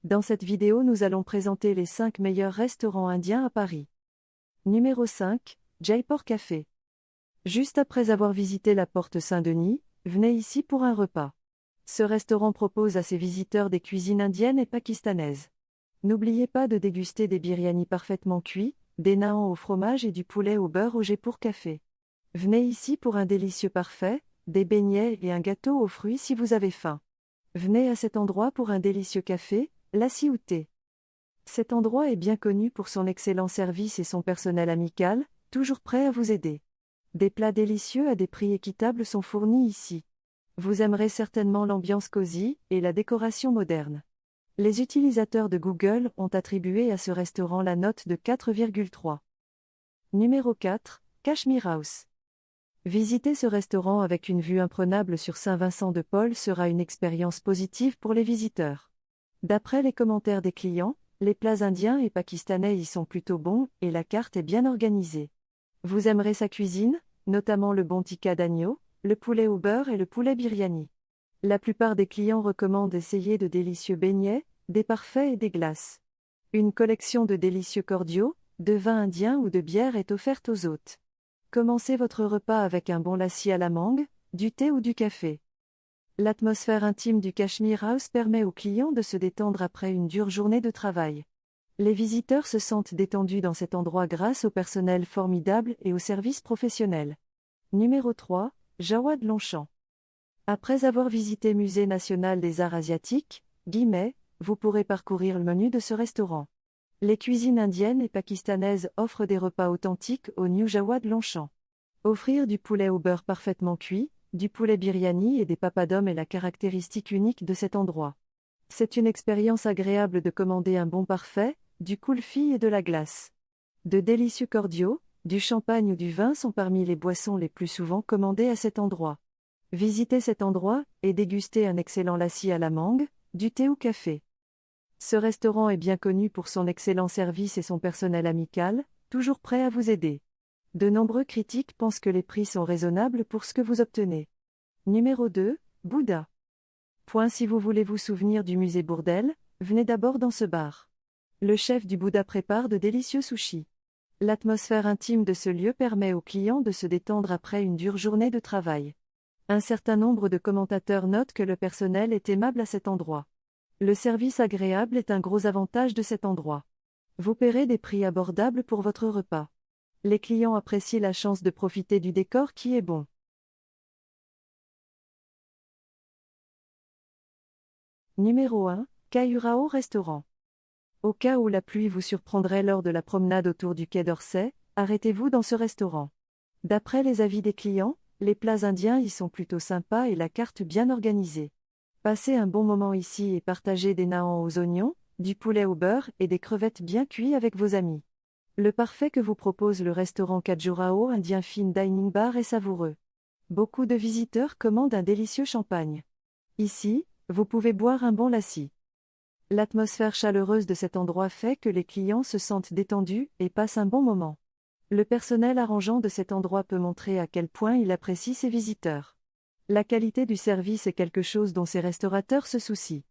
Dans cette vidéo, nous allons présenter les 5 meilleurs restaurants indiens à Paris. Numéro 5, Jaipur Café. Juste après avoir visité la porte Saint-Denis, venez ici pour un repas. Ce restaurant propose à ses visiteurs des cuisines indiennes et pakistanaises. N'oubliez pas de déguster des biryanis parfaitement cuits, des naans au fromage et du poulet au beurre au Jaipur Café. Venez ici pour un délicieux parfait, des beignets et un gâteau aux fruits si vous avez faim. Venez à cet endroit pour un délicieux café, lassi ou thé. Cet endroit est bien connu pour son excellent service et son personnel amical, toujours prêt à vous aider. Des plats délicieux à des prix équitables sont fournis ici. Vous aimerez certainement l'ambiance cosy et la décoration moderne. Les utilisateurs de Google ont attribué à ce restaurant la note de 4,3. Numéro 4, Kashmir House. Visiter ce restaurant avec une vue imprenable sur Saint-Vincent-de-Paul sera une expérience positive pour les visiteurs. D'après les commentaires des clients, les plats indiens et pakistanais y sont plutôt bons et la carte est bien organisée. Vous aimerez sa cuisine, notamment le bon tikka d'agneau, le poulet au beurre et le poulet biryani. La plupart des clients recommandent d'essayer de délicieux beignets, des parfaits et des glaces. Une collection de délicieux cordiaux, de vins indiens ou de bières est offerte aux hôtes. Commencez votre repas avec un bon lassi à la mangue, du thé ou du café. L'atmosphère intime du Kashmir House permet aux clients de se détendre après une dure journée de travail. Les visiteurs se sentent détendus dans cet endroit grâce au personnel formidable et au service professionnel. Numéro 3, Jawad Longchamp. Après avoir visité Musée national des arts asiatiques, vous pourrez parcourir le menu de ce restaurant. Les cuisines indiennes et pakistanaises offrent des repas authentiques au New Jawad Longchamp. Offrir du poulet au beurre parfaitement cuit, du poulet biryani et des papadums est la caractéristique unique de cet endroit. C'est une expérience agréable de commander un bon parfait, du kulfi et de la glace. De délicieux cordiaux, du champagne ou du vin sont parmi les boissons les plus souvent commandées à cet endroit. Visitez cet endroit et dégustez un excellent lassi à la mangue, du thé ou café. Ce restaurant est bien connu pour son excellent service et son personnel amical, toujours prêt à vous aider. De nombreux critiques pensent que les prix sont raisonnables pour ce que vous obtenez. Numéro 2, Bouddha. Si vous voulez vous souvenir du musée Bourdelle, venez d'abord dans ce bar. Le chef du Bouddha prépare de délicieux sushis. L'atmosphère intime de ce lieu permet aux clients de se détendre après une dure journée de travail. Un certain nombre de commentateurs notent que le personnel est aimable à cet endroit. Le service agréable est un gros avantage de cet endroit. Vous paierez des prix abordables pour votre repas. Les clients apprécient la chance de profiter du décor qui est bon. Numéro 1, Kayurao Restaurant. Au cas où la pluie vous surprendrait lors de la promenade autour du quai d'Orsay, arrêtez-vous dans ce restaurant. D'après les avis des clients, les plats indiens y sont plutôt sympas et la carte bien organisée. Passez un bon moment ici et partagez des naans aux oignons, du poulet au beurre et des crevettes bien cuites avec vos amis. Le parfait que vous propose le restaurant Khajuraho Indien Fine Dining Bar est savoureux. Beaucoup de visiteurs commandent un délicieux champagne. Ici, vous pouvez boire un bon lassi. L'atmosphère chaleureuse de cet endroit fait que les clients se sentent détendus et passent un bon moment. Le personnel arrangeant de cet endroit peut montrer à quel point il apprécie ses visiteurs. La qualité du service est quelque chose dont ces restaurateurs se soucient.